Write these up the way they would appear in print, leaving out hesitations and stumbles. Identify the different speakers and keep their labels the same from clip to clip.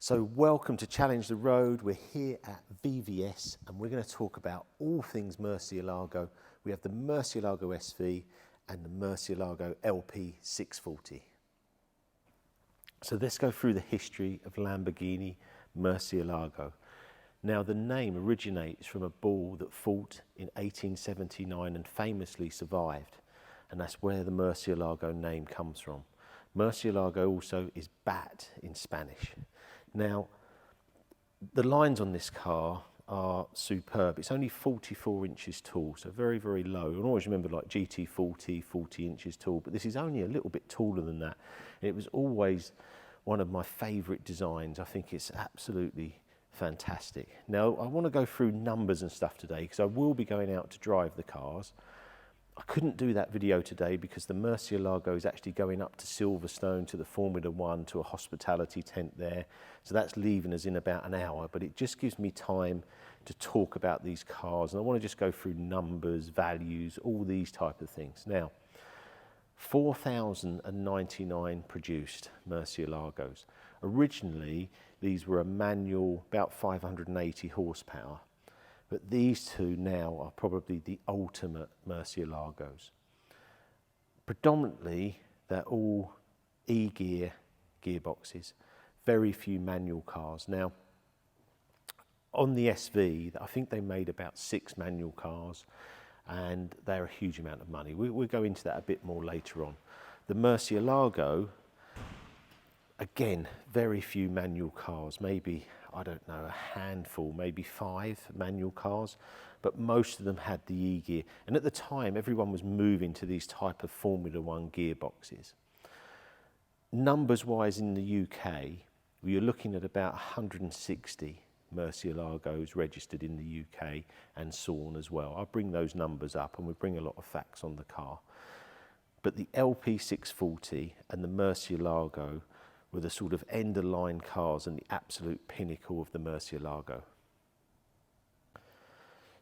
Speaker 1: So welcome to Challenge the Road. We're here at VVS and we're going to talk about all things Murcielago. We have the Murcielago SV and the Murcielago LP 640. So let's go through the history of Lamborghini Murcielago. Now the name originates from a bull that fought in 1879 and famously survived, and that's where the Murcielago name comes from. Murcielago also is bat in Spanish. Now, the lines on this car are superb. It's only 44 inches tall, so very, very low. And always remember like GT40, 40 inches tall, but this is only a little bit taller than that. And it was always one of my favourite designs. I think it's absolutely fantastic. Now, I want to go through numbers and stuff today because I will be going out to drive the cars. I couldn't do that video today because the Murcielago is actually going up to Silverstone to the Formula One to a hospitality tent there. So that's leaving us in about an hour, but it just gives me time to talk about these cars. And I want to just go through numbers, values, all these type of things. Now, 4,099 produced Murcielagos. Originally, these were a manual, about 580 horsepower. But these two now are probably the ultimate Murcielagos. Predominantly, they're all E-gear gearboxes, very few manual cars. Now, on the SV, I think they made about 6 manual cars, and they're a huge amount of money. We'll go into that a bit more later on. The Murcielago, again, very few manual cars, maybe, I don't know, a handful, maybe 5 manual cars, but most of them had the E-gear. And at the time, everyone was moving to these type of Formula One gearboxes. Numbers-wise in the UK, you're looking at about 160 Murcielagos registered in the UK and Sawn as well. I'll bring those numbers up and we'll bring a lot of facts on the car. But the LP 640 and the Murcielago were the sort of end-of-line cars and the absolute pinnacle of the Murcielago.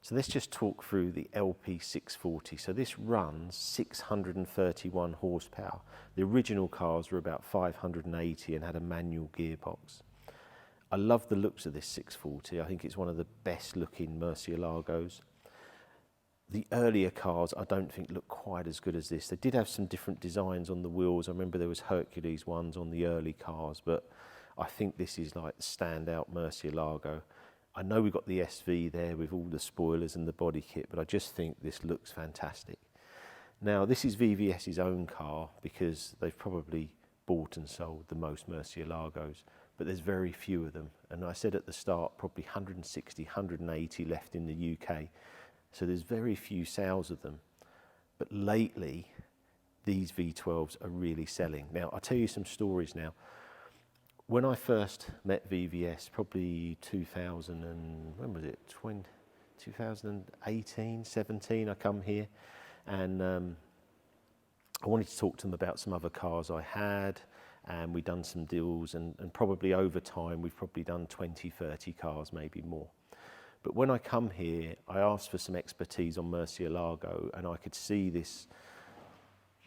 Speaker 1: So let's just talk through the LP 640. So this runs 631 horsepower. The original cars were about 580 and had a manual gearbox. I love the looks of this 640. I think it's one of the best looking Murcielagos. The earlier cars, I don't think look quite as good as this. They did have some different designs on the wheels. I remember there was Hercules ones on the early cars, but I think this is like the standout Murcielago. I know we've got the SV there with all the spoilers and the body kit, but I just think this looks fantastic. Now, this is VVS's own car because they've probably bought and sold the most Murcielagos, but there's very few of them. And I said at the start, probably 160, 180 left in the UK. So there's very few sales of them. But lately, these V12s are really selling. Now, I'll tell you some stories now. When I first met VVS, probably 2018, 17, I come here. And I wanted to talk to them about some other cars I had. And we've done some deals. And probably over time, we've probably done 20, 30 cars, maybe more. But when I come here, I asked for some expertise on Murcielago and I could see this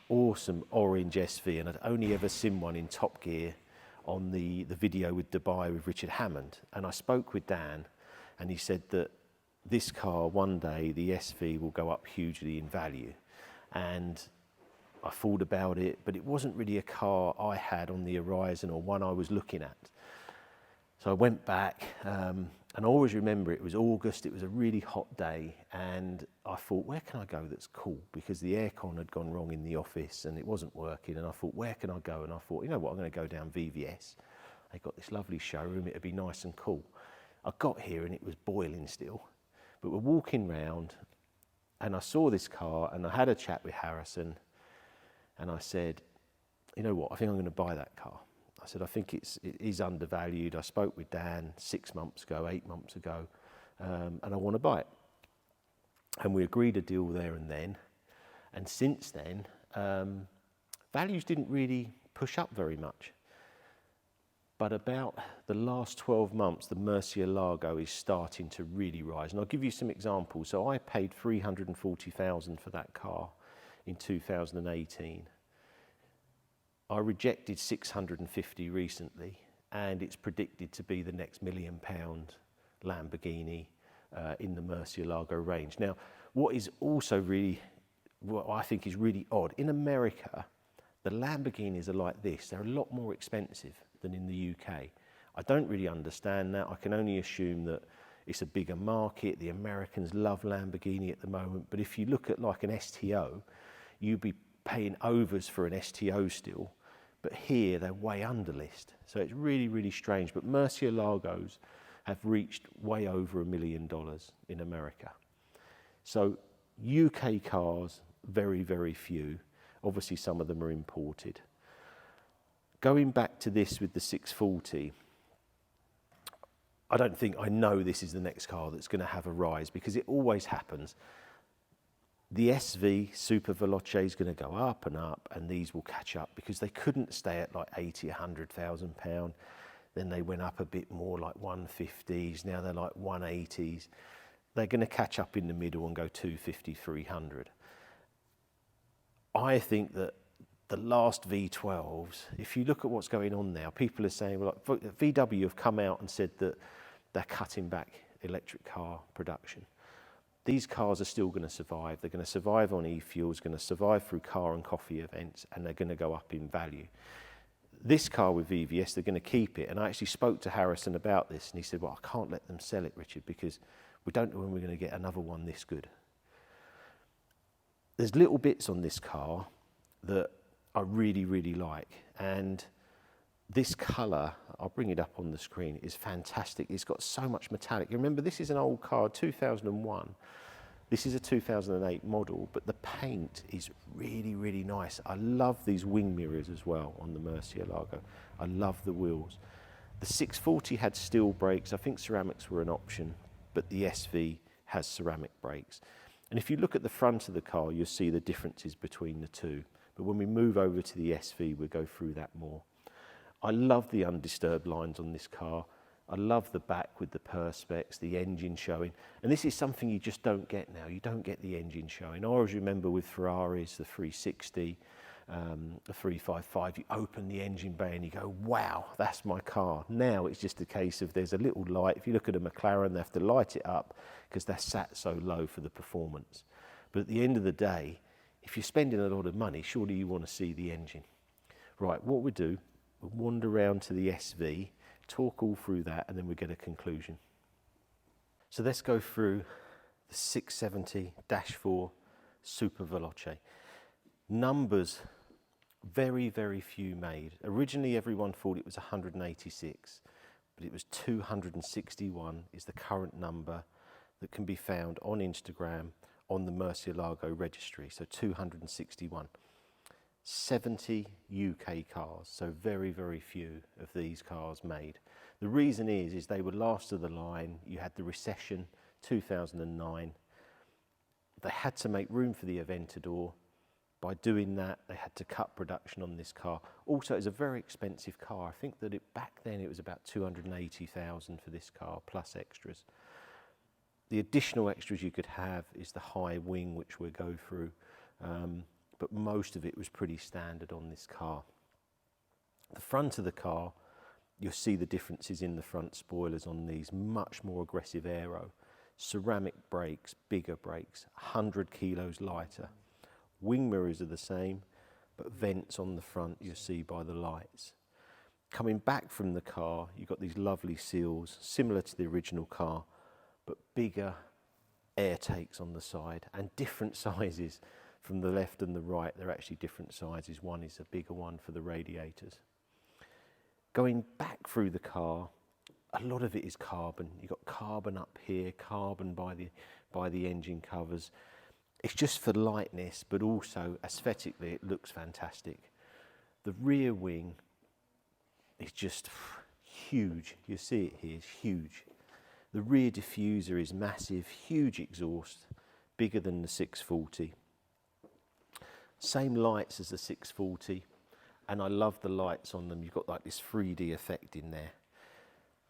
Speaker 1: awesome orange SV, and I'd only ever seen one in Top Gear on the video with Dubai with Richard Hammond. And I spoke with Dan and he said that this car, one day, the SV will go up hugely in value. And I thought about it, but it wasn't really a car I had on the horizon or one I was looking at. So I went back, and I always remember it was August, it was a really hot day, and I thought, where can I go that's cool? Because the aircon had gone wrong in the office and it wasn't working, and I thought, where can I go? And I thought, you know what, I'm going to go down VVS. They got this lovely showroom, it'd be nice and cool. I got here and it was boiling still, but we're walking round and I saw this car and I had a chat with Harrison and I said, you know what, I think I'm going to buy that car. I said, I think it is undervalued. I spoke with Dan 6 months ago, 8 months ago, and I want to buy it. And we agreed a deal there and then. And since then, values didn't really push up very much. But about the last 12 months, the Murcielago is starting to really rise. And I'll give you some examples. So I paid $340,000 for that car in 2018. I rejected 650 recently, and it's predicted to be the next £1 million Lamborghini in the Murcielago range. Now, what is also really, what I think is really odd, in America, the Lamborghinis are like this. They're a lot more expensive than in the UK. I don't really understand that. I can only assume that it's a bigger market. The Americans love Lamborghini at the moment. But if you look at like an STO, you'd be paying overs for an STO still. But here they're way under list. So it's really, really strange. But Murcielagos have reached way over $1 million in America. So UK cars, very, very few. Obviously some of them are imported. Going back to this with the 640, I know this is the next car that's going to have a rise, because it always happens. The SV Super Veloce is going to go up, and these will catch up, because they couldn't stay at like 80, 100,000 pound. Then they went up a bit more, like 150s. Now they're like 180s. They're going to catch up in the middle and go 250, 300. I think that the last V12s, if you look at what's going on now, people are saying, well, like, VW have come out and said that they're cutting back electric car production. These cars are still going to survive. They're going to survive on e-fuels, going to survive through car and coffee events, and they're going to go up in value. This car with VVS, they're going to keep it. And I actually spoke to Harrison about this, and he said, well, I can't let them sell it, Richard, because we don't know when we're going to get another one this good. There's little bits on this car that I really, really like. And this colour, I'll bring it up on the screen, is fantastic. It's got so much metallic. Remember, this is an old car, 2001. This is a 2008 model, but the paint is really, really nice. I love these wing mirrors as well on the Murcielago. I love the wheels. The 640 had steel brakes. I think ceramics were an option, but the SV has ceramic brakes. And if you look at the front of the car, you'll see the differences between the two. But when we move over to the SV, we'll go through that more. I love the undisturbed lines on this car. I love the back with the perspex, the engine showing. And this is something you just don't get now. You don't get the engine showing. I always remember with Ferraris, the 360, the 355, you open the engine bay and you go, wow, that's my car. Now it's just a case of there's a little light. If you look at a McLaren, they have to light it up because they're sat so low for the performance. But at the end of the day, if you're spending a lot of money, surely you want to see the engine. Right, what we do, we'll wander around to the SV, talk all through that, and then we get a conclusion. So let's go through the 670-4 Super Veloce. Numbers, very, very few made. Originally, everyone thought it was 186, but it was 261 is the current number that can be found on Instagram on the Murcielago registry, so 261. 70 UK cars, so very, very few of these cars made. The reason is they were last of the line. You had the recession, 2009. They had to make room for the Aventador. By doing that, they had to cut production on this car. Also, it's a very expensive car. I think that back then it was about 280,000 for this car, plus extras. The additional extras you could have is the high wing, which we'll go through. But most of it was pretty standard on this car. The front of the car, you'll see the differences in the front spoilers on these, much more aggressive aero. Ceramic brakes, bigger brakes, 100 kilos lighter. Wing mirrors are the same, but vents on the front you'll see by the lights. Coming back from the car, you've got these lovely seals, similar to the original car, but bigger air takes on the side and different sizes. From the left and the right, they're actually different sizes. One is a bigger one for the radiators. Going back through the car, a lot of it is carbon. You've got carbon up here, carbon by the engine covers. It's just for lightness, but also aesthetically, it looks fantastic. The rear wing is just huge. You see it here, it's huge. The rear diffuser is massive, huge exhaust, bigger than the 640. Same lights as the 640, and I love the lights on them. You've got like this 3D effect in there.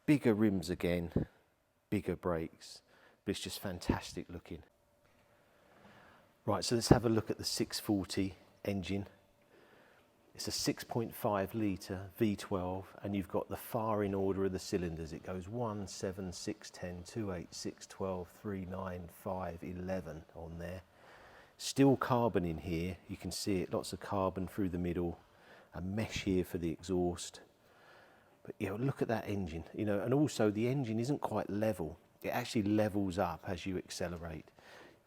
Speaker 1: Bigger rims again, bigger brakes, but it's just fantastic looking. Right, so let's have a look at the 640 engine. It's a 6.5 litre V12, and you've got the firing order of the cylinders. It goes 1, 7, 6, 10, 2, 8, 6, 12, 3, 9, 5, 11 on there. Still carbon in here, you can see it, lots of carbon through the middle, a mesh here for the exhaust. But you know, look at that engine, you know, and also the engine isn't quite level. It actually levels up as you accelerate.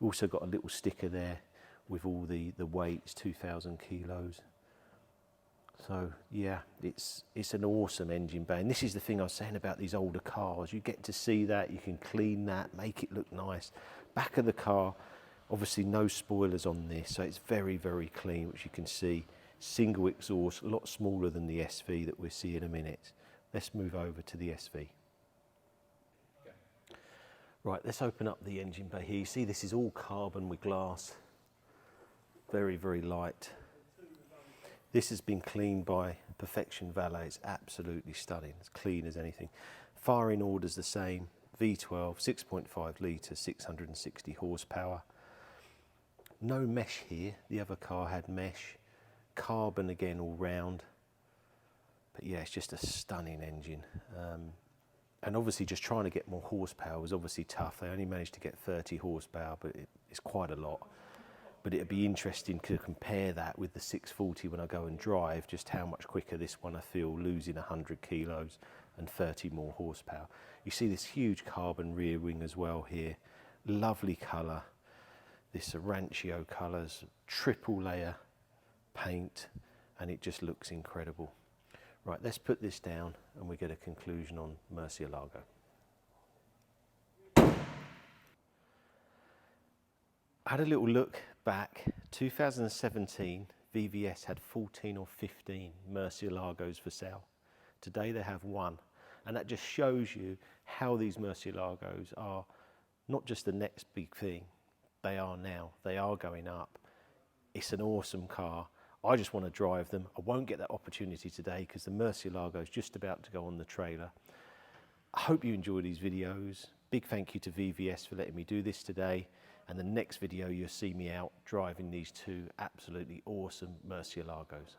Speaker 1: You've also got a little sticker there with all the weights, 2,000 kilos. So yeah, it's an awesome engine bay. And this is the thing I was saying about these older cars. You get to see that, you can clean that, make it look nice. Back of the car, obviously no spoilers on this, so it's very, very clean, which you can see. Single exhaust, a lot smaller than the SV that we'll see in a minute. Let's move over to the SV. Right, let's open up the engine bay here. You see this is all carbon with glass. Very, very light. This has been cleaned by Perfection Valet. It's absolutely stunning. It's clean as anything. Firing order's the same. V12, 6.5 litre, 660 horsepower. No mesh here. The other car had mesh. Carbon again all round. But yeah, it's just a stunning engine. And obviously just trying to get more horsepower was obviously tough. They only managed to get 30 horsepower, but it's quite a lot. But it'd be interesting to compare that with the 640 when I go and drive, just how much quicker this one I feel, losing 100 kilos and 30 more horsepower. You see this huge carbon rear wing as well here. Lovely colour. This Rancio colours, triple layer paint, and it just looks incredible. Right, let's put this down and we get a conclusion on Murcielago. I had a little look back. 2017, VVS had 14 or 15 Murcielagos for sale. Today they have one. And that just shows you how these Murcielagos are not just the next big thing. They are now. They are going up. It's an awesome car. I just want to drive them. I won't get that opportunity today because the Murcielago is just about to go on the trailer. I hope you enjoy these videos. Big thank you to VVS for letting me do this today. And the next video you'll see me out driving these two absolutely awesome Murcielagos.